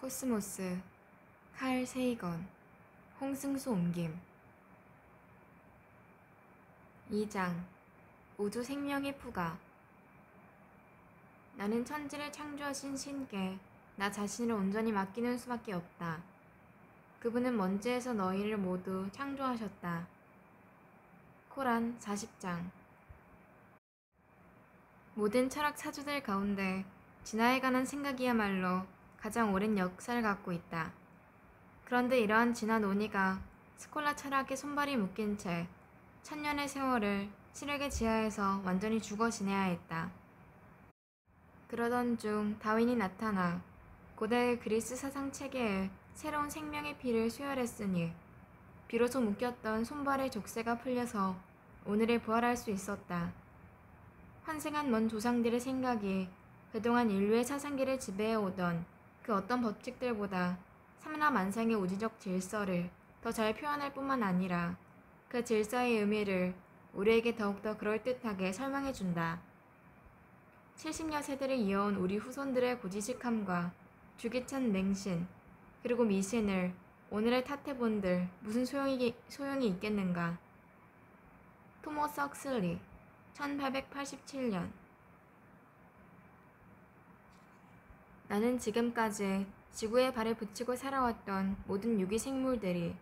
코스모스, 칼 세이건, 홍승수 옮김. 2장. 우주 생명의 부가. 나는 천지를 창조하신 신께 나 자신을 온전히 맡기는 수밖에 없다. 그분은 먼지에서 너희를 모두 창조하셨다. 코란 40장. 모든 철학 사주들 가운데 진화에 관한 생각이야말로 가장 오랜 역사를 갖고 있다. 그런데 이러한 진화 논의가 스콜라 철학의 손발이 묶인 채 천년의 세월을 실외계 지하에서 완전히 죽어 지내야 했다. 그러던 중 다윈이 나타나 고대 그리스 사상 체계에 새로운 생명의 피를 수혈했으니 비로소 묶였던 손발의 족쇄가 풀려서 오늘에 부활할 수 있었다. 환생한 먼 조상들의 생각이 그동안 인류의 사상계를 지배해오던 그 어떤 법칙들보다 삼라만상의 우주적 질서를 더 잘 표현할 뿐만 아니라 그 질서의 의미를 우리에게 더욱더 그럴듯하게 설명해준다. 70여 세대를 이어온 우리 후손들의 고지식함과 주기찬 맹신 그리고 미신을 오늘의 탓해본들 무슨 소용이 있겠는가. 토머스 헉슬리 1887년. 나는 지금까지 지구에 발을 붙이고 살아왔던 모든 유기 생물들이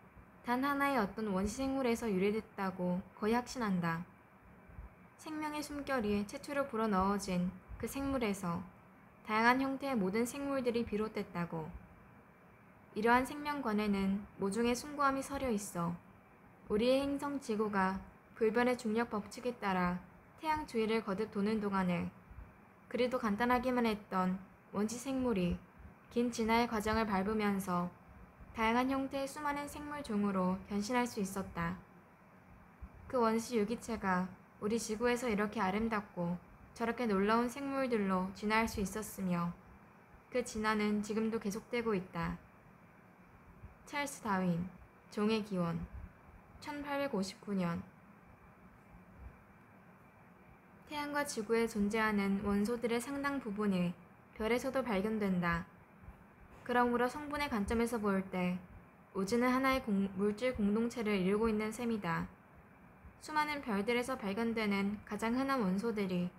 단 하나의 어떤 원시 생물에서 유래됐다고 거의 확신한다. 생명의 숨결이 최초로 불어넣어진 그 생물에서 다양한 형태의 모든 생물들이 비롯됐다고. 이러한 생명권에는 모종의 숭고함이 서려 있어 우리의 행성 지구가 불변의 중력 법칙에 따라 태양 주위를 거듭 도는 동안에 그리도 간단하기만 했던 원시 생물이 긴 진화의 과정을 밟으면서 다양한 형태의 수많은 생물 종으로 변신할 수 있었다. 그 원시 유기체가 우리 지구에서 이렇게 아름답고 저렇게 놀라운 생물들로 진화할 수 있었으며 그 진화는 지금도 계속되고 있다. 찰스 다윈, 종의 기원, 1859년. 태양과 지구에 존재하는 원소들의 상당 부분이 별에서도 발견된다. 그러므로 성분의 관점에서 볼 때 우주는 하나의 물질 공동체를 이루고 있는 셈이다. 수많은 별들에서 발견되는 가장 흔한 원소들이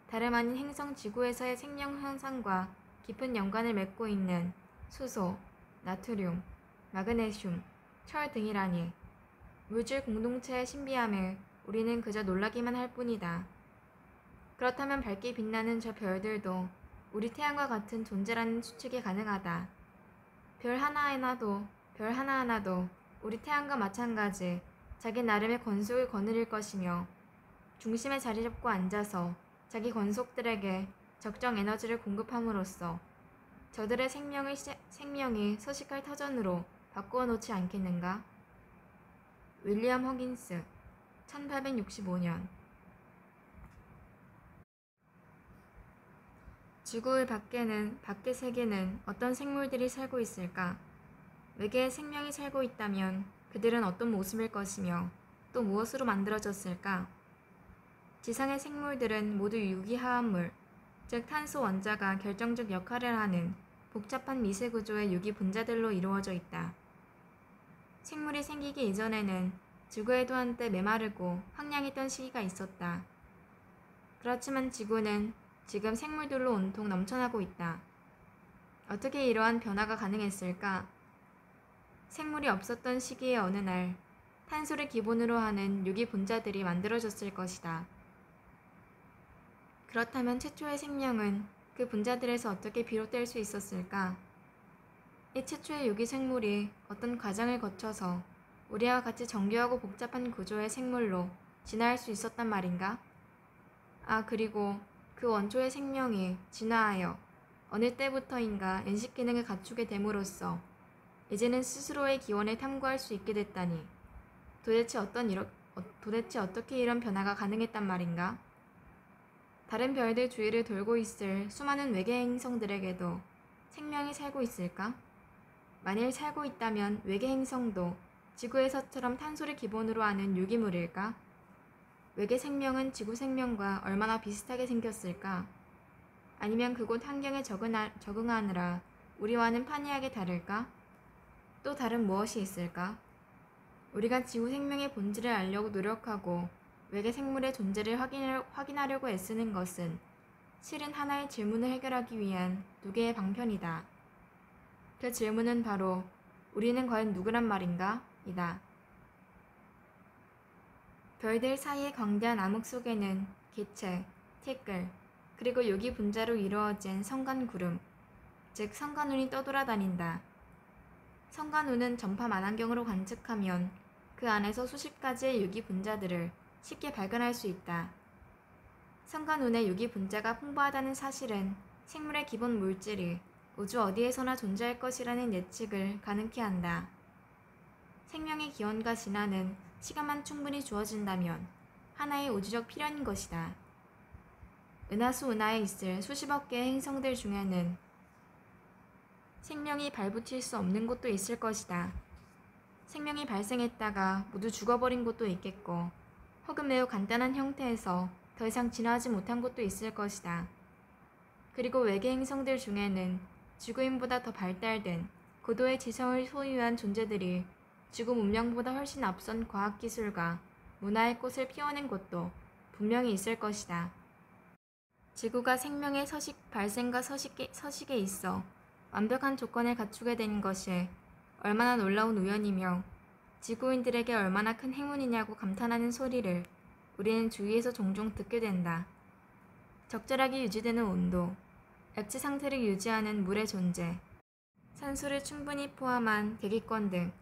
다름 아닌 행성 지구에서의 생명 현상과 깊은 연관을 맺고 있는 수소, 나트륨, 마그네슘, 철 등이라니 물질 공동체의 신비함을 우리는 그저 놀라기만 할 뿐이다. 그렇다면 밝게 빛나는 저 별들도 우리 태양과 같은 존재라는 추측이 가능하다. 별 하나하나도 우리 태양과 마찬가지 자기 나름의 권속을 거느릴 것이며 중심에 자리 잡고 앉아서 자기 권속들에게 적정 에너지를 공급함으로써 저들의 생명이 서식할 터전으로 바꾸어 놓지 않겠는가? 윌리엄 허긴스 1865년. 지구의 밖의 세계는 어떤 생물들이 살고 있을까? 외계에 생명이 살고 있다면 그들은 어떤 모습일 것이며 또 무엇으로 만들어졌을까? 지상의 생물들은 모두 유기화합물, 즉 탄소 원자가 결정적 역할을 하는 복잡한 미세 구조의 유기 분자들로 이루어져 있다. 생물이 생기기 이전에는 지구에도 한때 메마르고 황량했던 시기가 있었다. 그렇지만 지구는 지금 생물들로 온통 넘쳐나고 있다. 어떻게 이러한 변화가 가능했을까? 생물이 없었던 시기의 어느 날 탄소를 기본으로 하는 유기 분자들이 만들어졌을 것이다. 그렇다면 최초의 생명은 그 분자들에서 어떻게 비롯될 수 있었을까? 이 최초의 유기 생물이 어떤 과정을 거쳐서 우리와 같이 정교하고 복잡한 구조의 생물로 진화할 수 있었단 말인가? 그리고 그 원초의 생명이 진화하여 어느 때부터인가 인식 기능을 갖추게 됨으로써 이제는 스스로의 기원을 탐구할 수 있게 됐다니 도대체 어떻게 이런 변화가 가능했단 말인가? 다른 별들 주위를 돌고 있을 수많은 외계 행성들에게도 생명이 살고 있을까? 만일 살고 있다면 외계 행성도 지구에서처럼 탄소를 기본으로 하는 유기물일까? 외계 생명은 지구 생명과 얼마나 비슷하게 생겼을까? 아니면 그곳 환경에 적응하느라 우리와는 판이하게 다를까? 또 다른 무엇이 있을까? 우리가 지구 생명의 본질을 알려고 노력하고 외계 생물의 존재를 확인하려고 애쓰는 것은 실은 하나의 질문을 해결하기 위한 두 개의 방편이다. 그 질문은 바로 우리는 과연 누구란 말인가? 이다. 별들 사이의 광대한 암흑 속에는 기체, 티끌, 그리고 유기 분자로 이루어진 성간구름, 즉 성간운이 떠돌아다닌다. 성간운은 전파 망원경으로 관측하면 그 안에서 수십 가지의 유기 분자들을 쉽게 발견할 수 있다. 성간운의 유기 분자가 풍부하다는 사실은 생물의 기본 물질이 우주 어디에서나 존재할 것이라는 예측을 가능케 한다. 생명의 기원과 진화는 시간만 충분히 주어진다면 하나의 우주적 필연인 것이다. 은하수 은하에 있을 수십억 개의 행성들 중에는 생명이 발붙일 수 없는 곳도 있을 것이다. 생명이 발생했다가 모두 죽어버린 곳도 있겠고, 혹은 매우 간단한 형태에서 더 이상 진화하지 못한 곳도 있을 것이다. 그리고 외계 행성들 중에는 지구인보다 더 발달된 고도의 지성을 소유한 존재들이 지구 문명보다 훨씬 앞선 과학기술과 문화의 꽃을 피워낸 곳도 분명히 있을 것이다. 지구가 생명의 발생과 서식에 있어 완벽한 조건을 갖추게 된 것이 얼마나 놀라운 우연이며 지구인들에게 얼마나 큰 행운이냐고 감탄하는 소리를 우리는 주위에서 종종 듣게 된다. 적절하게 유지되는 온도, 액체 상태를 유지하는 물의 존재, 산소를 충분히 포함한 대기권 등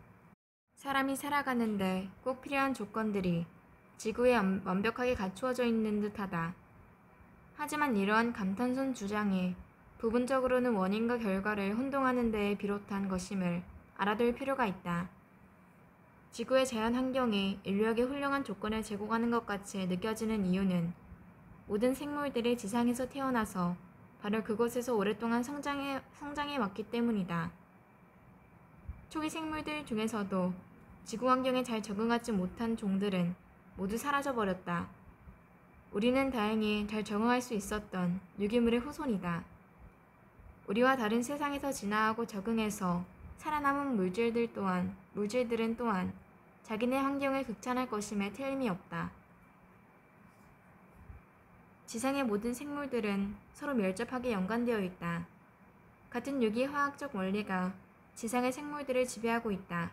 사람이 살아가는데 꼭 필요한 조건들이 지구에 완벽하게 갖추어져 있는 듯하다. 하지만 이러한 감탄성 주장이 부분적으로는 원인과 결과를 혼동하는 데에 비롯한 것임을 알아둘 필요가 있다. 지구의 자연 환경이 인류에게 훌륭한 조건을 제공하는 것 같이 느껴지는 이유는 모든 생물들이 지상에서 태어나서 바로 그곳에서 오랫동안 성장해 왔기 때문이다. 초기 생물들 중에서도 지구 환경에 잘 적응하지 못한 종들은 모두 사라져버렸다. 우리는 다행히 잘 적응할 수 있었던 유기물의 후손이다. 우리와 다른 세상에서 진화하고 적응해서 살아남은 물질들은 또한 자기네 환경을 극찬할 것임에 틀림이 없다. 지상의 모든 생물들은 서로 밀접하게 연관되어 있다. 같은 유기 화학적 원리가 지상의 생물들을 지배하고 있다.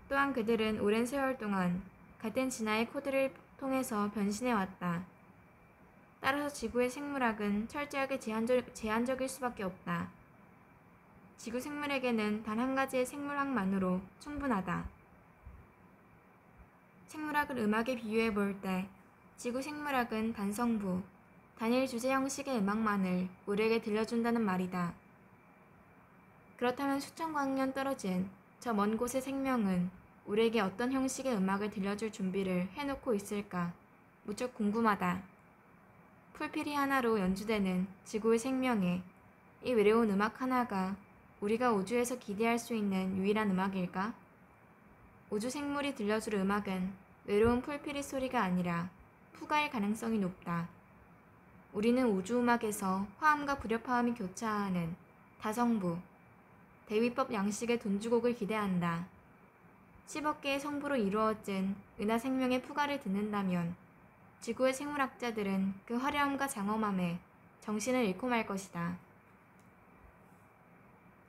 또한 그들은 오랜 세월 동안 같은 진화의 코드를 통해서 변신해왔다. 따라서 지구의 생물학은 철저하게 제한적일 수밖에 없다. 지구 생물에게는 단 한 가지의 생물학만으로 충분하다. 생물학을 음악에 비유해 볼 때 지구 생물학은 단성부, 단일 주제 형식의 음악만을 우리에게 들려준다는 말이다. 그렇다면 수천 광년 떨어진 저 먼 곳의 생명은 우리에게 어떤 형식의 음악을 들려줄 준비를 해놓고 있을까? 무척 궁금하다. 풀피리 하나로 연주되는 지구의 생명에 이 외로운 음악 하나가 우리가 우주에서 기대할 수 있는 유일한 음악일까? 우주 생물이 들려줄 음악은 외로운 풀피리 소리가 아니라 푸가일 가능성이 높다. 우리는 우주 음악에서 화음과 불협화음이 교차하는 다성부, 대위법 양식의 돈주곡을 기대한다. 10억 개의 성부로 이루어진 은하 생명의 푸가를 듣는다면 지구의 생물학자들은 그 화려함과 장엄함에 정신을 잃고 말 것이다.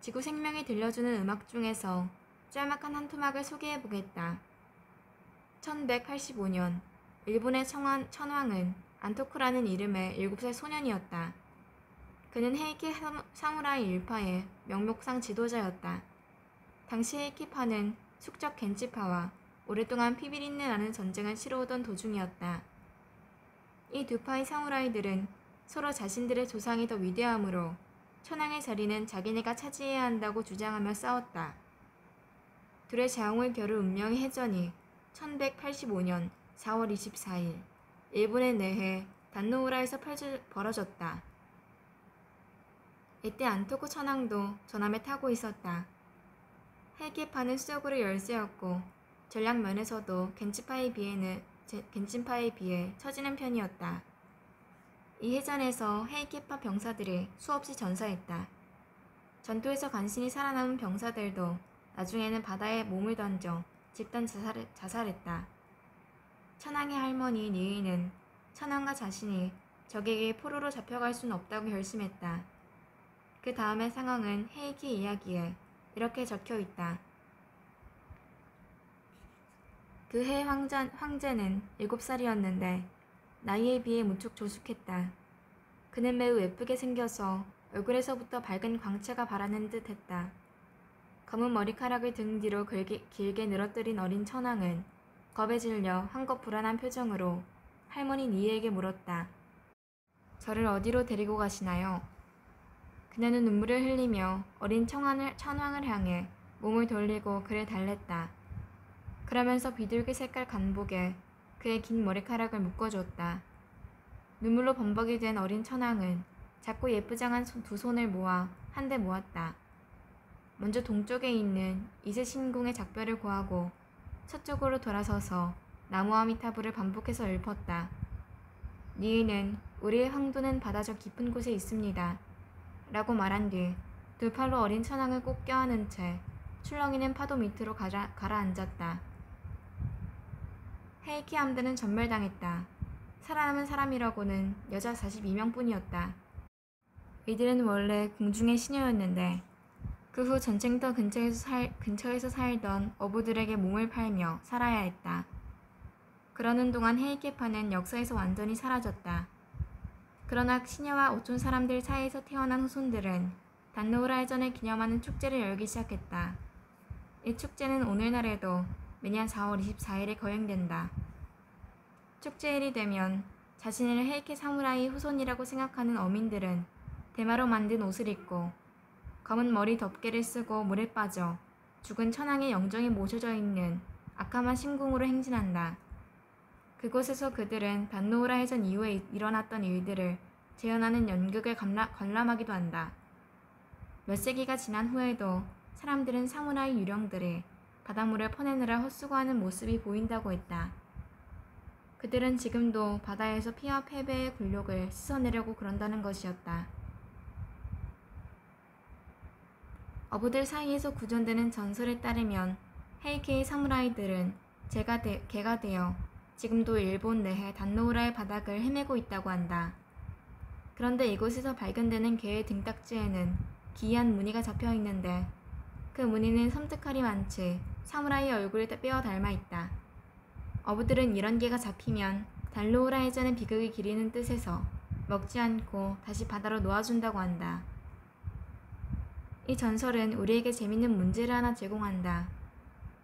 지구 생명이 들려주는 음악 중에서 짤막한 한 토막을 소개해보겠다. 1185년 일본의 천황은 안토쿠라는 이름의 7살 소년이었다. 그는 헤이키 사무라이 일파의 명목상 지도자였다. 당시 헤이키파는 숙적 겐치파와 오랫동안 피비린내 나는 전쟁을 치러오던 도중이었다. 이 두 파의 사무라이들은 서로 자신들의 조상이 더 위대함으로 천황의 자리는 자기네가 차지해야 한다고 주장하며 싸웠다. 둘의 자웅을 겨룰 운명의 해전이 1185년 4월 24일 일본의 내해 단노우라에서 벌어졌다. 이때 안토쿠 천황도 전함에 타고 있었다. 헤이키파는 수적으로 열세였고 전략 면에서도 겐치파에 비해 처지는 편이었다. 이 해전에서 헤이키파 병사들이 수없이 전사했다. 전투에서 간신히 살아남은 병사들도 나중에는 바다에 몸을 던져 집단 자살했다. 천황의 할머니 니은은 천황과 자신이 적에게 포로로 잡혀갈 수는 없다고 결심했다. 그 다음의 상황은 헤이키 이야기에 이렇게 적혀 있다. 그 해 황제는 7살이었는데 나이에 비해 무척 조숙했다. 그는 매우 예쁘게 생겨서 얼굴에서부터 밝은 광채가 바라는 듯 했다. 검은 머리카락을 등 뒤로 길게 늘어뜨린 어린 천황은 겁에 질려 한껏 불안한 표정으로 할머니 니에게 물었다. 저를 어디로 데리고 가시나요? 그녀는 눈물을 흘리며 어린 천황을 향해 몸을 돌리고 그를 달랬다. 그러면서 비둘기 색깔 간복에 그의 긴 머리카락을 묶어줬다. 눈물로 범벅이 된 어린 천황은 작고 예쁘장한 두 손을 모아 한데 모았다. 먼저 동쪽에 있는 이세신궁의 작별을 고하고 서쪽으로 돌아서서 나무아미타불을 반복해서 읊었다. 니은은 우리의 황도는 바다 저 깊은 곳에 있습니다. 라고 말한 뒤 두 팔로 어린 천황을 꼭 껴안은 채 출렁이는 파도 밑으로 가라앉았다. 헤이키 함대는 전멸당했다. 살아남은 사람이라고는 여자 42명뿐이었다. 이들은 원래 궁중의 시녀였는데 그 후 전쟁터 근처에서 살던 어부들에게 몸을 팔며 살아야 했다. 그러는 동안 헤이케파는 역사에서 완전히 사라졌다. 그러나 시녀와 어촌 사람들 사이에서 태어난 후손들은 단노우라 해전을 기념하는 축제를 열기 시작했다. 이 축제는 오늘날에도 매년 4월 24일에 거행된다. 축제일이 되면 자신을 헤이케 사무라이 후손이라고 생각하는 어민들은 대마로 만든 옷을 입고 검은 머리 덮개를 쓰고 물에 빠져 죽은 천황의 영정이 모셔져 있는 아카마 신궁으로 행진한다. 그곳에서 그들은 단노우라 해전 이후에 일어났던 일들을 재현하는 연극을 관람하기도 한다. 몇 세기가 지난 후에도 사람들은 사무라이 유령들이 바닷물을 퍼내느라 헛수고하는 모습이 보인다고 했다. 그들은 지금도 바다에서 피와 패배의 굴욕을 씻어내려고 그런다는 것이었다. 어부들 사이에서 구전되는 전설에 따르면 헤이케의 사무라이들은 개가 되어 지금도 일본 내해 단노우라의 바닥을 헤매고 있다고 한다. 그런데 이곳에서 발견되는 개의 등딱지에는 기이한 무늬가 잡혀 있는데 그 무늬는 섬뜩하리 많지 사무라이의 얼굴을 빼어 닮아 있다. 어부들은 이런 개가 잡히면 단노우라 해전의 비극이 기리는 뜻에서 먹지 않고 다시 바다로 놓아준다고 한다. 이 전설은 우리에게 재밌는 문제를 하나 제공한다.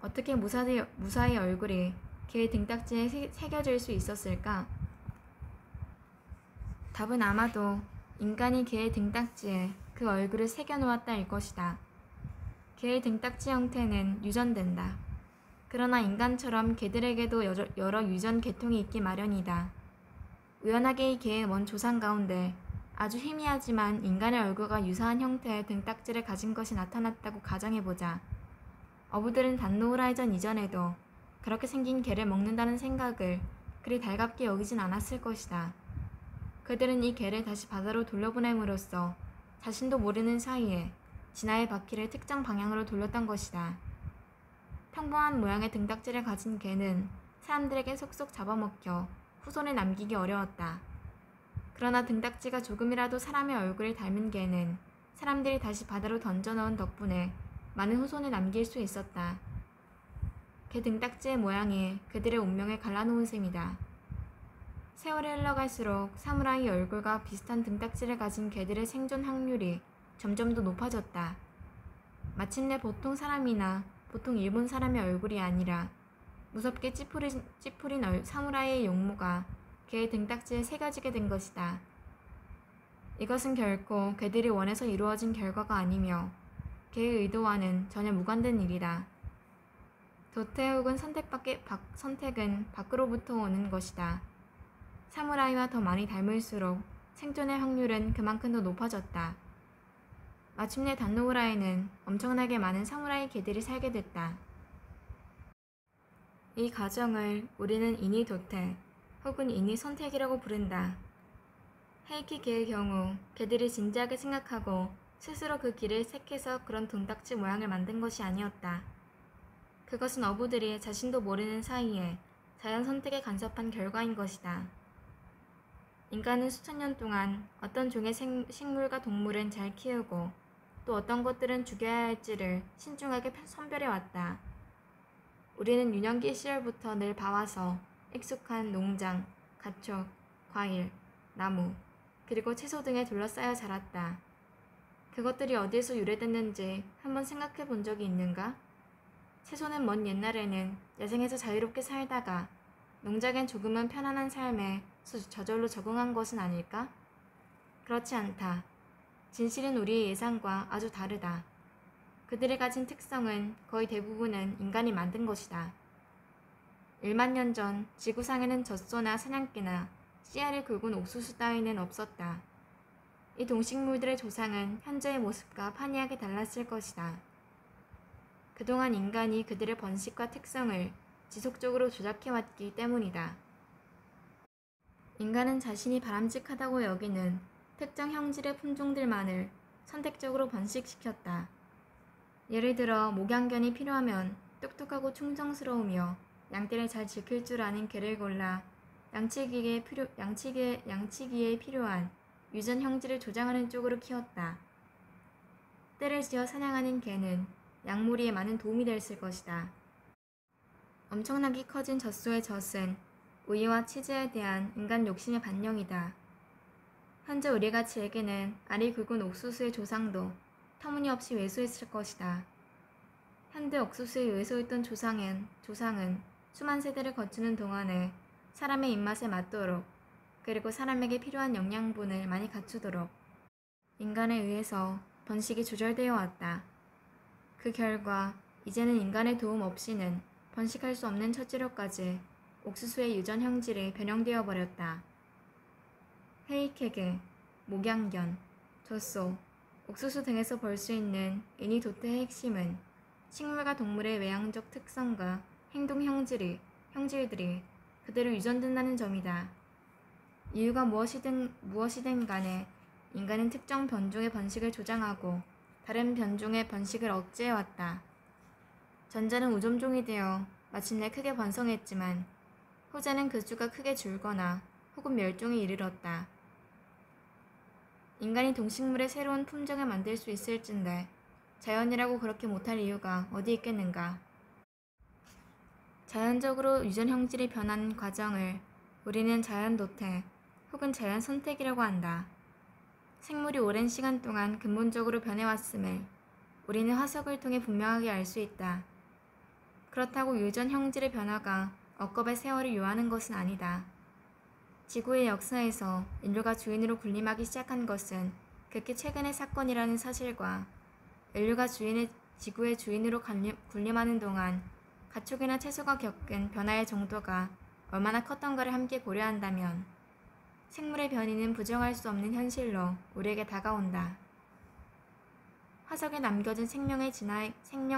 어떻게 무사의 얼굴이 개의 등딱지에 새겨질 수 있었을까? 답은 아마도 인간이 개의 등딱지에 그 얼굴을 새겨놓았다일 것이다. 개의 등딱지 형태는 유전된다. 그러나 인간처럼 개들에게도 여러 유전 계통이 있기 마련이다. 우연하게 이 개의 먼 조상 가운데 아주 희미하지만 인간의 얼굴과 유사한 형태의 등딱지를 가진 것이 나타났다고 가정해보자. 어부들은 단노우라 해전 이전에도 그렇게 생긴 개를 먹는다는 생각을 그리 달갑게 여기진 않았을 것이다. 그들은 이 개를 다시 바다로 돌려보냄으로써 자신도 모르는 사이에 진화의 바퀴를 특정 방향으로 돌렸던 것이다. 평범한 모양의 등딱지를 가진 개는 사람들에게 속속 잡아먹혀 후손에 남기기 어려웠다. 그러나 등딱지가 조금이라도 사람의 얼굴을 닮은 개는 사람들이 다시 바다로 던져넣은 덕분에 많은 후손을 남길 수 있었다. 개 등딱지의 모양이 그들의 운명을 갈라놓은 셈이다. 세월이 흘러갈수록 사무라이 얼굴과 비슷한 등딱지를 가진 개들의 생존 확률이 점점 더 높아졌다. 마침내 보통 사람이나 보통 일본 사람의 얼굴이 아니라 무섭게 찌푸린 사무라이의 용모가 개의 등딱지에 새겨지게 된 것이다. 이것은 결코 개들이 원해서 이루어진 결과가 아니며 개의 의도와는 전혀 무관된 일이다. 도태 혹은 선택은 밖으로부터 오는 것이다. 사무라이와 더 많이 닮을수록 생존의 확률은 그만큼 더 높아졌다. 마침내 단노우라에는 엄청나게 많은 사무라이 개들이 살게 됐다. 이 과정을 우리는 인이 도태 혹은 인이 선택이라고 부른다. 헤이키 개의 경우 개들이 진지하게 생각하고 스스로 그 길을 택해서 그런 동딱지 모양을 만든 것이 아니었다. 그것은 어부들이 자신도 모르는 사이에 자연 선택에 간섭한 결과인 것이다. 인간은 수천 년 동안 어떤 종의 식물과 동물은 잘 키우고 또 어떤 것들은 죽여야 할지를 신중하게 선별해왔다. 우리는 유년기 시절부터 늘 봐와서 익숙한 농장, 가축, 과일, 나무, 그리고 채소 등에 둘러싸여 자랐다. 그것들이 어디에서 유래됐는지 한번 생각해 본 적이 있는가? 채소는 먼 옛날에는 야생에서 자유롭게 살다가 농작엔 조금은 편안한 삶에 저절로 적응한 것은 아닐까? 그렇지 않다. 진실은 우리의 예상과 아주 다르다. 그들이 가진 특성은 거의 대부분은 인간이 만든 것이다. 1만 년 전 지구상에는 젖소나 사냥개나 씨알을 굵은 옥수수 따위는 없었다. 이 동식물들의 조상은 현재의 모습과 판이하게 달랐을 것이다. 그동안 인간이 그들의 번식과 특성을 지속적으로 조작해왔기 때문이다. 인간은 자신이 바람직하다고 여기는 특정 형질의 품종들만을 선택적으로 번식시켰다. 예를 들어 목양견이 필요하면 똑똑하고 충성스러우며 양떼를 잘 지킬 줄 아는 개를 골라 양치기에 필요한 유전 형질을 조장하는 쪽으로 키웠다. 떼를 지어 사냥하는 개는 양무리에 많은 도움이 됐을 것이다. 엄청나게 커진 젖소의 젖은 우유와 치즈에 대한 인간 욕심의 반영이다. 현재 우리가 즐기는 알이 굵은 옥수수의 조상도 터무니없이 왜소했을 것이다. 현대 옥수수에 왜소했던 조상은 수만 세대를 거치는 동안에 사람의 입맛에 맞도록 그리고 사람에게 필요한 영양분을 많이 갖추도록 인간에 의해서 번식이 조절되어 왔다. 그 결과 이제는 인간의 도움 없이는 번식할 수 없는 처지로까지 옥수수의 유전 형질이 변형되어 버렸다. 헤이케게, 목양견, 젖소, 옥수수 등에서 볼 수 있는 애니도트의 핵심은 식물과 동물의 외향적 특성과 행동 형질들이 그대로 유전된다는 점이다. 이유가 무엇이든 간에 인간은 특정 변종의 번식을 조장하고 다른 변종의 번식을 억제해왔다. 전자는 우점종이 되어 마침내 크게 번성했지만 후자는 그 수가 크게 줄거나 혹은 멸종에 이르렀다. 인간이 동식물의 새로운 품종을 만들 수 있을진데 자연이라고 그렇게 못할 이유가 어디 있겠는가? 자연적으로 유전 형질이 변하는 과정을 우리는 자연 도태 혹은 자연 선택이라고 한다. 생물이 오랜 시간 동안 근본적으로 변해왔음을 우리는 화석을 통해 분명하게 알 수 있다. 그렇다고 유전 형질의 변화가 억겁의 세월을 요하는 것은 아니다. 지구의 역사에서 인류가 주인으로 군림하기 시작한 것은 극히 최근의 사건이라는 사실과 인류가 지구의 주인으로 군림하는 동안 가축이나 채소가 겪은 변화의 정도가 얼마나 컸던가를 함께 고려한다면 생물의 변이는 부정할 수 없는 현실로 우리에게 다가온다. 화석에 남겨진 생명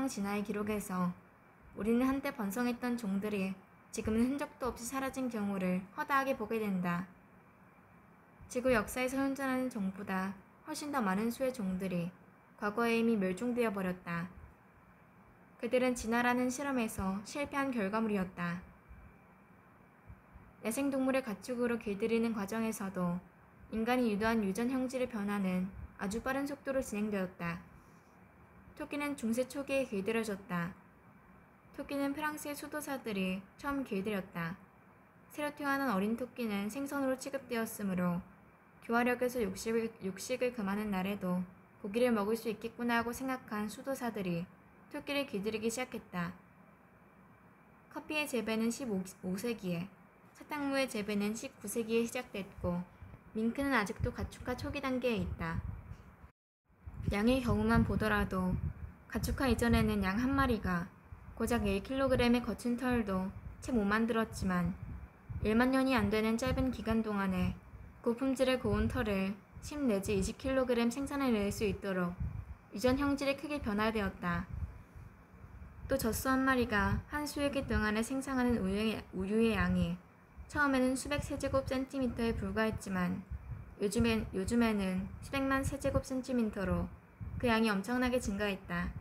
진화의 기록에서 우리는 한때 번성했던 종들이 지금은 흔적도 없이 사라진 경우를 허다하게 보게 된다. 지구 역사에서 현존하는 종보다 훨씬 더 많은 수의 종들이 과거에 이미 멸종되어 버렸다. 그들은 진화라는 실험에서 실패한 결과물이었다. 야생동물의 가축으로 길들이는 과정에서도 인간이 유도한 유전 형질의 변화는 아주 빠른 속도로 진행되었다. 토끼는 중세 초기에 길들여졌다. 토끼는 프랑스의 수도사들이 처음 길들였다. 새로 태어난 어린 토끼는 생선으로 취급되었으므로 교화력에서 육식을 금하는 날에도 고기를 먹을 수 있겠구나 하고 생각한 수도사들이 토끼를 길들이기 시작했다. 커피의 재배는 15세기에, 사탕무의 재배는 19세기에 시작됐고 밍크는 아직도 가축화 초기 단계에 있다. 양의 경우만 보더라도 가축화 이전에는 양 한 마리가 고작 1kg의 거친 털도 채 못 만들었지만 1만 년이 안 되는 짧은 기간 동안에 고품질의 고운 털을 10 내지 20kg 생산해낼 수 있도록 유전 형질이 크게 변화되었다. 또 젖소 한 마리가 한 수익기 동안에 생산하는 우유의 양이 처음에는 수백 세제곱센티미터에 불과했지만 요즘에는 수백만 세제곱센티미터로 그 양이 엄청나게 증가했다.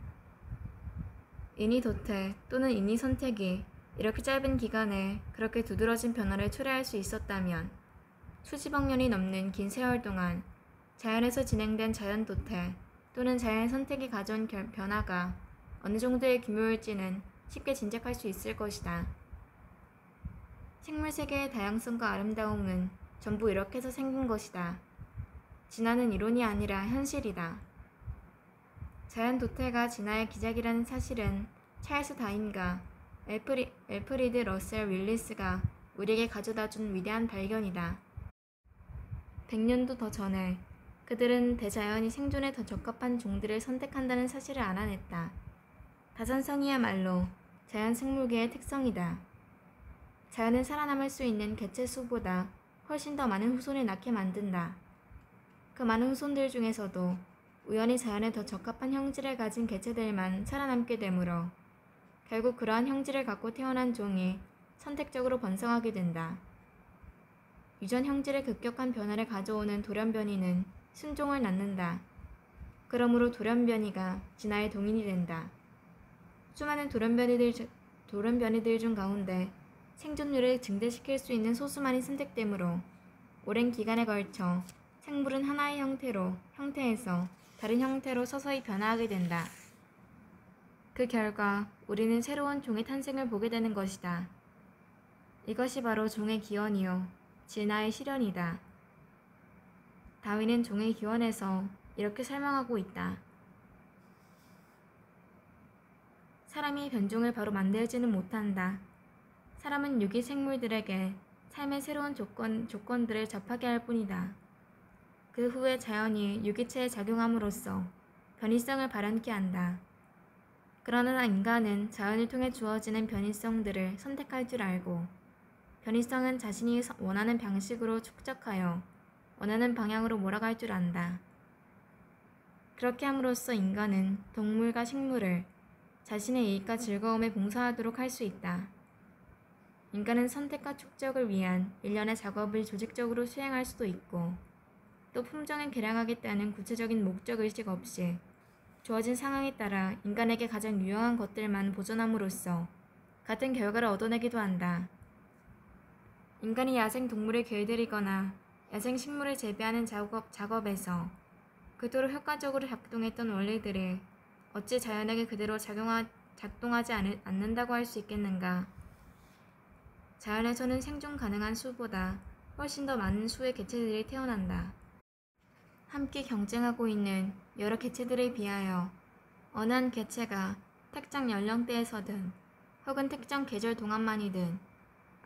인위도태 또는 인위선택이 이렇게 짧은 기간에 그렇게 두드러진 변화를 초래할 수 있었다면 수십억 년이 넘는 긴 세월 동안 자연에서 진행된 자연도태 또는 자연선택이 가져온 변화가 어느 정도의 규모일지는 쉽게 짐작할 수 있을 것이다. 생물세계의 다양성과 아름다움은 전부 이렇게 해서 생긴 것이다. 진화는 이론이 아니라 현실이다. 자연도태가 진화의 기작이라는 사실은 찰스 다윈과 엘프리드 러셀 윌리스가 우리에게 가져다준 위대한 발견이다. 100년도 더 전에 그들은 대자연이 생존에 더 적합한 종들을 선택한다는 사실을 알아냈다. 다산성이야말로 자연 생물계의 특성이다. 자연은 살아남을 수 있는 개체 수보다 훨씬 더 많은 후손을 낳게 만든다. 그 많은 후손들 중에서도 우연히 자연에 더 적합한 형질을 가진 개체들만 살아남게 되므로 결국 그러한 형질을 갖고 태어난 종이 선택적으로 번성하게 된다. 유전 형질의 급격한 변화를 가져오는 돌연변이는 순종을 낳는다. 그러므로 돌연변이가 진화의 동인이 된다. 수많은 돌연변이들 중 가운데 생존율을 증대시킬 수 있는 소수만이 선택되므로 오랜 기간에 걸쳐 생물은 하나의 형태에서 다른 형태로 서서히 변화하게 된다. 그 결과 우리는 새로운 종의 탄생을 보게 되는 것이다. 이것이 바로 종의 기원이요 진화의 실현이다. 다윈은 종의 기원에서 이렇게 설명하고 있다. 사람이 변종을 바로 만들지는 못한다. 사람은 유기 생물들에게 삶의 새로운 조건들을 접하게 할 뿐이다. 그 후에 자연이 유기체에 작용함으로써 변이성을 발현케 한다. 그러나 인간은 자연을 통해 주어지는 변이성들을 선택할 줄 알고 변이성은 자신이 원하는 방식으로 축적하여 원하는 방향으로 몰아갈 줄 안다. 그렇게 함으로써 인간은 동물과 식물을 자신의 이익과 즐거움에 봉사하도록 할 수 있다. 인간은 선택과 축적을 위한 일련의 작업을 조직적으로 수행할 수도 있고 또 품종을 개량하겠다는 구체적인 목적의식 없이 주어진 상황에 따라 인간에게 가장 유용한 것들만 보존함으로써 같은 결과를 얻어내기도 한다. 인간이 야생 동물을 길들이거나 야생 식물을 재배하는 작업에서 그토록 효과적으로 작동했던 원리들이 어찌 자연에게 그대로 작동하지 않는다고 할 수 있겠는가? 자연에서는 생존 가능한 수보다 훨씬 더 많은 수의 개체들이 태어난다. 함께 경쟁하고 있는 여러 개체들에 비하여 어느 한 개체가 특정 연령대에서든 혹은 특정 계절 동안만이든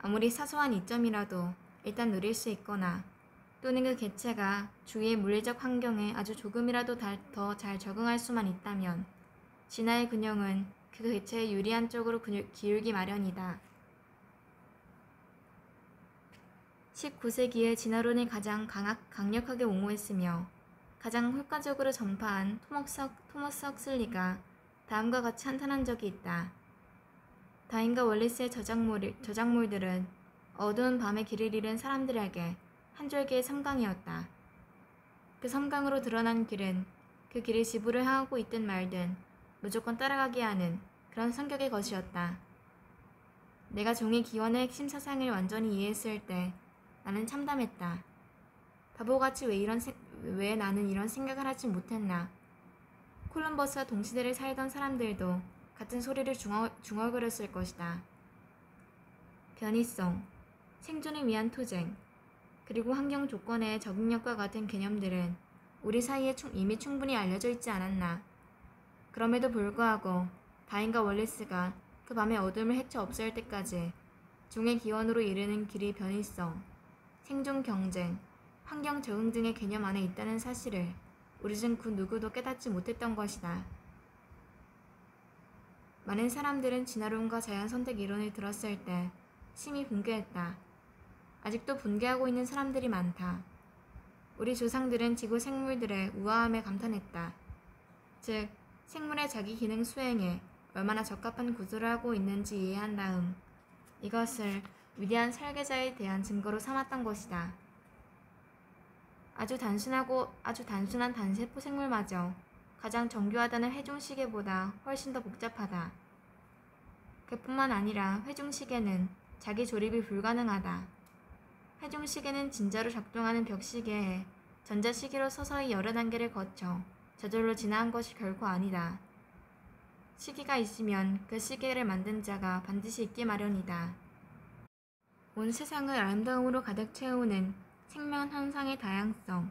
아무리 사소한 이점이라도 일단 누릴 수 있거나 또는 그 개체가 주위의 물리적 환경에 아주 조금이라도 더 잘 적응할 수만 있다면 진화의 균형은 그 개체의 유리한 쪽으로 기울기 마련이다. 19세기에 진화론이 가장 강력하게 옹호했으며 가장 효과적으로 전파한 토머스 헉슬리가 다음과 같이 한탄한 적이 있다. 다윈과 월리스의 저작물들은 어두운 밤에 길을 잃은 사람들에게 한 줄기의 섬광이었다. 그 섬광으로 드러난 길은 그 길이 지부를 향하고 있든 말든 무조건 따라가게 하는 그런 성격의 것이었다. 내가 종의 기원의 핵심 사상을 완전히 이해했을 때 나는 참담했다. 바보같이 왜 나는 이런 생각을 하지 못했나. 콜럼버스와 동시대를 살던 사람들도 같은 소리를 중얼거렸을 것이다. 변이성, 생존을 위한 투쟁, 그리고 환경 조건의 적응력과 같은 개념들은 우리 사이에 이미 충분히 알려져 있지 않았나. 그럼에도 불구하고 다윈과 월리스가 그 밤의 어둠을 헤쳐 없앨 때까지 종의 기원으로 이르는 길이 변이성, 생존 경쟁, 환경 적응 등의 개념 안에 있다는 사실을 우리 중 그 누구도 깨닫지 못했던 것이다. 많은 사람들은 진화론과 자연선택 이론을 들었을 때 심히 붕괴했다. 아직도 붕괴하고 있는 사람들이 많다. 우리 조상들은 지구 생물들의 우아함에 감탄했다. 즉, 생물의 자기 기능 수행에 얼마나 적합한 구조를 하고 있는지 이해한 다음 이것을 위대한 설계자에 대한 증거로 삼았던 것이다. 아주 단순한 단세포 생물마저 가장 정교하다는 회중시계보다 훨씬 더 복잡하다. 그뿐만 아니라 회중시계는 자기 조립이 불가능하다. 회중시계는 진짜로 작동하는 벽시계에 전자시계로 서서히 여러 단계를 거쳐 저절로 진화한 것이 결코 아니다. 시계가 있으면 그 시계를 만든 자가 반드시 있기 마련이다. 온 세상을 아름다움으로 가득 채우는 생명 현상의 다양성,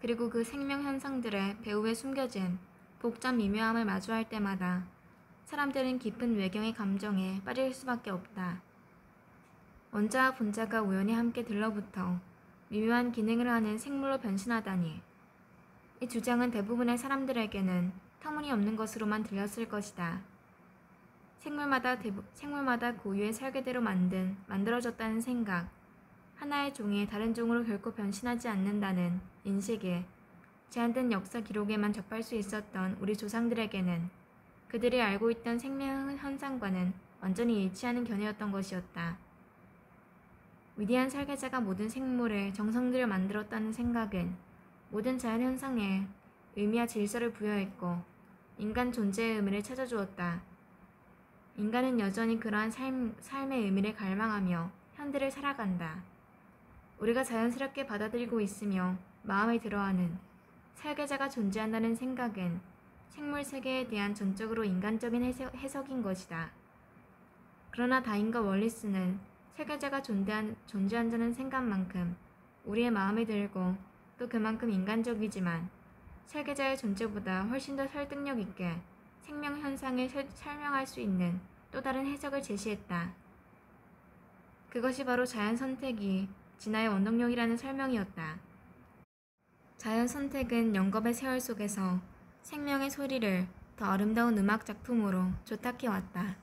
그리고 그 생명 현상들의 배후에 숨겨진 복잡 미묘함을 마주할 때마다 사람들은 깊은 외경의 감정에 빠질 수밖에 없다. 원자와 분자가 우연히 함께 들러붙어 미묘한 기능을 하는 생물로 변신하다니. 이 주장은 대부분의 사람들에게는 터무니없는 것으로만 들렸을 것이다. 생물마다 고유의 설계대로 만들어졌다는 생각, 하나의 종이 다른 종으로 결코 변신하지 않는다는 인식에 제한된 역사 기록에만 접할 수 있었던 우리 조상들에게는 그들이 알고 있던 생명 현상과는 완전히 일치하는 견해였던 것이었다. 위대한 설계자가 모든 생물을 정성들여 만들었다는 생각은 모든 자연 현상에 의미와 질서를 부여했고 인간 존재의 의미를 찾아주었다. 인간은 여전히 그러한 삶의 의미를 갈망하며 현대를 살아간다. 우리가 자연스럽게 받아들이고 있으며 마음에 들어하는 설계자가 존재한다는 생각은 생물 세계에 대한 전적으로 인간적인 해석인 것이다. 그러나 다윈과 월리스는 설계자가 존재한다는 생각만큼 우리의 마음에 들고 또 그만큼 인간적이지만 설계자의 존재보다 훨씬 더 설득력 있게 생명 현상을 설명할 수 있는 또 다른 해석을 제시했다. 그것이 바로 자연 선택이 진화의 원동력이라는 설명이었다. 자연 선택은 영겁의 세월 속에서 생명의 소리를 더 아름다운 음악 작품으로 조탁해왔다.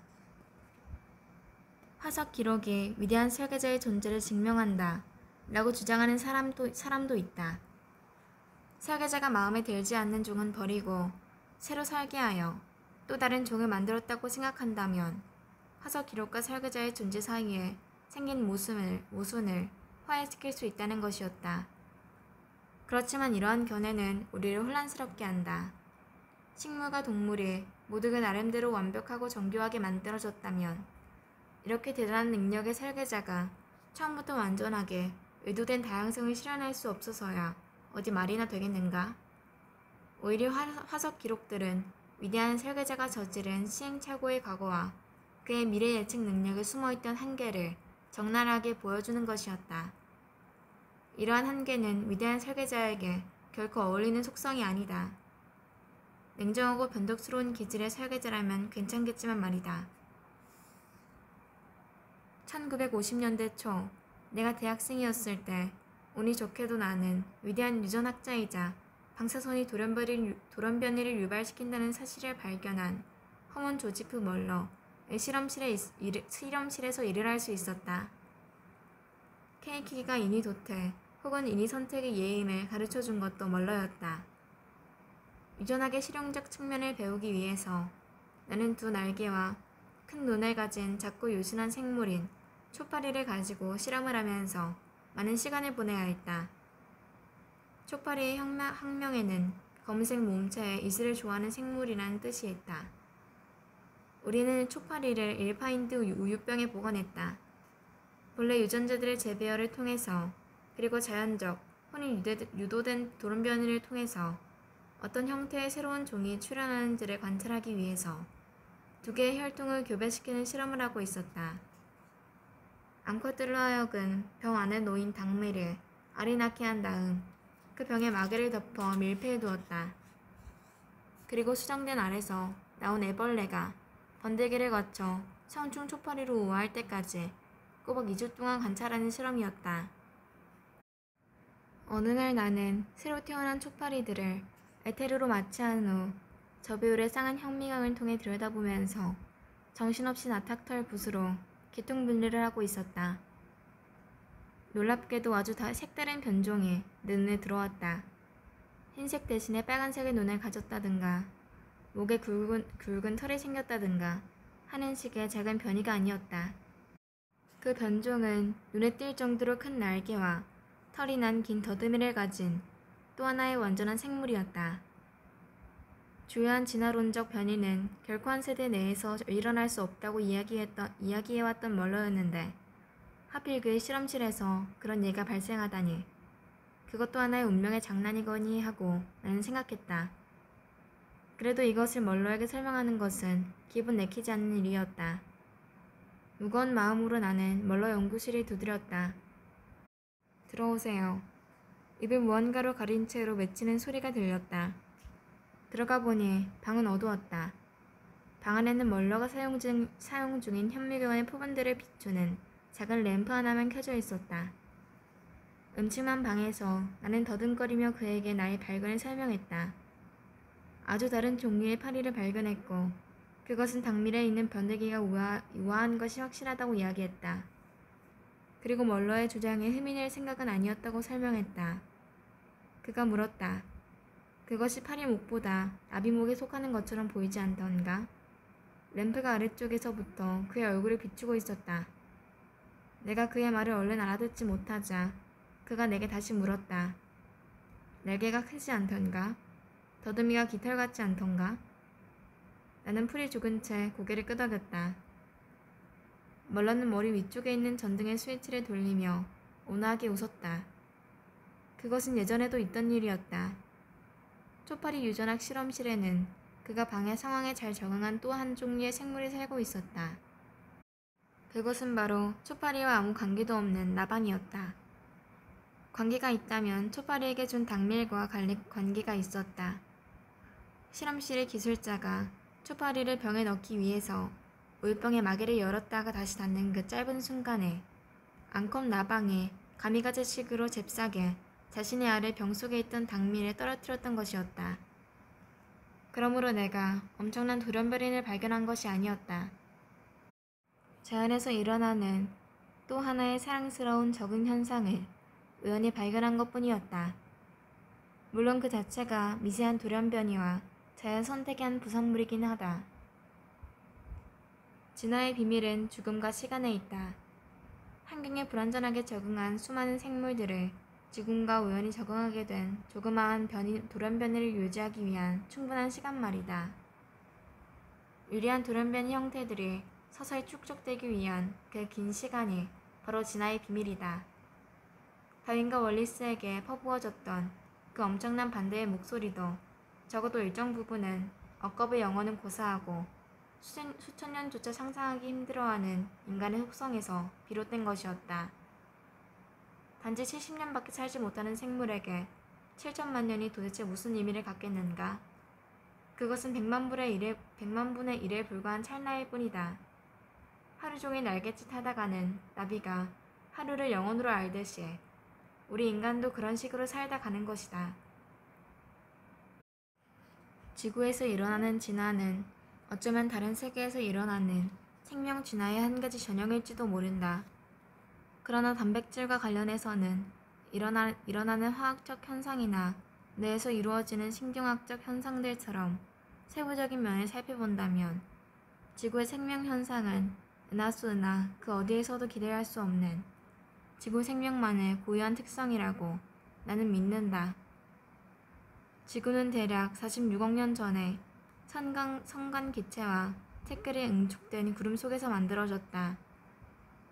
화석 기록이 위대한 설계자의 존재를 증명한다 라고 주장하는 사람도 있다. 설계자가 마음에 들지 않는 종은 버리고 새로 설계하여 또 다른 종을 만들었다고 생각한다면 화석 기록과 설계자의 존재 사이에 생긴 모순을 화해시킬 수 있다는 것이었다. 그렇지만 이러한 견해는 우리를 혼란스럽게 한다. 식물과 동물이 모두 그 나름대로 완벽하고 정교하게 만들어졌다면 이렇게 대단한 능력의 설계자가 처음부터 완전하게 의도된 다양성을 실현할 수 없어서야 어디 말이나 되겠는가? 오히려 화석 기록들은 위대한 설계자가 저지른 시행착오의 과거와 그의 미래 예측 능력에 숨어있던 한계를 적나라하게 보여주는 것이었다. 이러한 한계는 위대한 설계자에게 결코 어울리는 속성이 아니다. 냉정하고 변덕스러운 기질의 설계자라면 괜찮겠지만 말이다. 1950년대 초 내가 대학생이었을 때 운이 좋게도 나는 위대한 유전학자이자 방사선이 돌연변이를 유발시킨다는 사실을 발견한 허먼 조지프 멀러의 실험실에서 일을 할 수 있었다. 케이키가 인위 도태 혹은 인위 선택의 예임을 가르쳐준 것도 멀러였다. 유전학의 실용적 측면을 배우기 위해서 나는 두 날개와 큰 눈을 가진 작고 요신한 생물인 초파리를 가지고 실험을 하면서 많은 시간을 보내야 했다. 초파리의 학명에는 검은색 몸체에 이슬을 좋아하는 생물이라는 뜻이 있다. 우리는 초파리를 1파인드 우유병에 보관했다. 본래 유전자들의 재배열을 통해서 그리고 자연적 혼이 유도된 돌연변이를 통해서 어떤 형태의 새로운 종이 출현하는지를 관찰하기 위해서 두 개의 혈통을 교배시키는 실험을 하고 있었다. 암컷들로 하여금 병 안에 놓인 닭매를 알이 낳게 한 다음 그 병에 마개를 덮어 밀폐해 두었다. 그리고 수정된 알에서 나온 애벌레가 번데기를 거쳐 성충 초파리로 우화할 때까지 꼬박 2주 동안 관찰하는 실험이었다. 어느 날 나는 새로 태어난 초파리들을 에테르로 마취한 후 저배율의 쌍한 현미경을 통해 들여다보면서 정신없이 나탁털 붓으로 기통분리를 하고 있었다. 놀랍게도 아주 색다른 변종이 내 눈에 들어왔다. 흰색 대신에 빨간색의 눈을 가졌다든가 목에 굵은 털이 생겼다든가 하는 식의 작은 변이가 아니었다. 그 변종은 눈에 띌 정도로 큰 날개와 털이 난 긴 더듬이를 가진 또 하나의 완전한 생물이었다. 주요한 진화론적 변이는 결코 한 세대 내에서 일어날 수 없다고 이야기해왔던 멀러였는데 하필 그의 실험실에서 그런 예가 발생하다니. 그것도 하나의 운명의 장난이거니 하고 나는 생각했다. 그래도 이것을 멀러에게 설명하는 것은 기분 내키지 않는 일이었다. 무거운 마음으로 나는 멀러 연구실을 두드렸다. 들어오세요. 입을 무언가로 가린 채로 외치는 소리가 들렸다. 들어가 보니 방은 어두웠다. 방 안에는 멀러가 사용 중인 현미경의 표본들을 비추는 작은 램프 하나만 켜져 있었다. 음침한 방에서 나는 더듬거리며 그에게 나의 발견을 설명했다. 아주 다른 종류의 파리를 발견했고 그것은 당밀에 있는 번데기가 우아한 것이 확실하다고 이야기했다. 그리고 멀러의 주장에 흠이 낼 생각은 아니었다고 설명했다. 그가 물었다. 그것이 파리 목보다 나비목에 속하는 것처럼 보이지 않던가? 램프가 아래쪽에서부터 그의 얼굴을 비추고 있었다. 내가 그의 말을 얼른 알아듣지 못하자 그가 내게 다시 물었다. 날개가 크지 않던가? 더듬이가 깃털 같지 않던가? 나는 풀이 죽은 채 고개를 끄덕였다. 멀러는 머리 위쪽에 있는 전등의 스위치를 돌리며 온화하게 웃었다. 그것은 예전에도 있던 일이었다. 초파리 유전학 실험실에는 그가 방의 상황에 잘 적응한 또 한 종류의 생물이 살고 있었다. 그것은 바로 초파리와 아무 관계도 없는 나방이었다. 관계가 있다면 초파리에게 준 당밀과 관계가 있었다. 실험실의 기술자가 초파리를 병에 넣기 위해서 물병의 마개를 열었다가 다시 닫는 그 짧은 순간에 앙컷 나방에 가미가제식으로 잽싸게 자신의 알을 병 속에 있던 당밀에 떨어뜨렸던 것이었다. 그러므로 내가 엄청난 돌연변이를 발견한 것이 아니었다. 자연에서 일어나는 또 하나의 사랑스러운 적응 현상을 우연히 발견한 것뿐이었다. 물론 그 자체가 미세한 돌연변이와 자연 선택의 한 부산물이긴 하다. 진화의 비밀은 죽음과 시간에 있다. 환경에 불완전하게 적응한 수많은 생물들을 지금과 우연히 적응하게 된 조그마한 돌연변이를 유지하기 위한 충분한 시간 말이다. 유리한 돌연변이 형태들이 서서히 축적되기 위한 그 긴 시간이 바로 진화의 비밀이다. 다윈과 월리스에게 퍼부어졌던 그 엄청난 반대의 목소리도 적어도 일정 부분은 억겁의 영혼은 고사하고 수천 년조차 상상하기 힘들어하는 인간의 속성에서 비롯된 것이었다. 단지 70년밖에 살지 못하는 생물에게 7천만 년이 도대체 무슨 의미를 갖겠는가? 그것은 100만 분의 1에 불과한 찰나일 뿐이다. 하루 종일 날갯짓 하다가는 나비가 하루를 영원으로 알듯이 우리 인간도 그런 식으로 살다 가는 것이다. 지구에서 일어나는 진화는 어쩌면 다른 세계에서 일어나는 생명 진화의 한 가지 전형일지도 모른다. 그러나 단백질과 관련해서는 일어나는 화학적 현상이나 뇌에서 이루어지는 신경학적 현상들처럼 세부적인 면을 살펴본다면 지구의 생명 현상은 은하수나 그 어디에서도 기대할 수 없는 지구 생명만의 고유한 특성이라고 나는 믿는다. 지구는 대략 46억 년 전에 성간 기체와 태클에 응축된 구름 속에서 만들어졌다.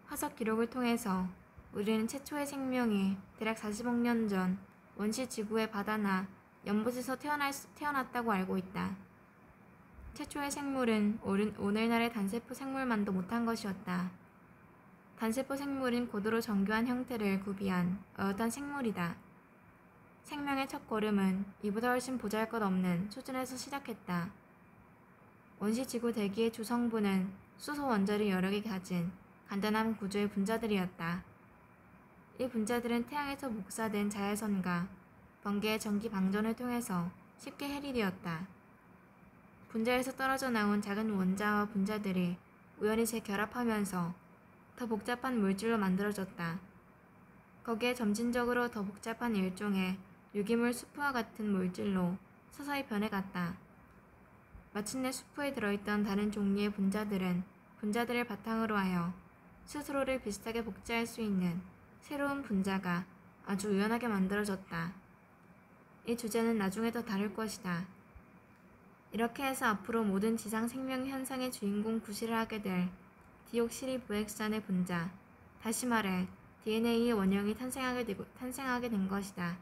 화석 기록을 통해서 우리는 최초의 생명이 대략 40억 년 전 원시 지구의 바다나 연못에서 태어났다고 알고 있다. 최초의 생물은 오늘날의 단세포 생물만도 못한 것이었다. 단세포 생물은 고도로 정교한 형태를 구비한 어엿한 생물이다. 생명의 첫 걸음은 이보다 훨씬 보잘것없는 수준에서 시작했다. 원시 지구 대기의 주성분은 수소 원자를 여러 개 가진 간단한 구조의 분자들이었다. 이 분자들은 태양에서 복사된 자외선과 번개의 전기 방전을 통해서 쉽게 해리되었다. 분자에서 떨어져 나온 작은 원자와 분자들이 우연히 재결합하면서 더 복잡한 물질로 만들어졌다. 거기에 점진적으로 더 복잡한 일종의 유기물 수프와 같은 물질로 서서히 변해갔다. 마침내 수프에 들어있던 다른 종류의 분자들은 분자들을 바탕으로 하여 스스로를 비슷하게 복제할 수 있는 새로운 분자가 아주 우연하게 만들어졌다. 이 주제는 나중에 더 다룰 것이다. 이렇게 해서 앞으로 모든 지상 생명 현상의 주인공 구실을 하게 될 디옥시리보액산의 분자, 다시 말해 DNA의 원형이 탄생하게 된 것이다.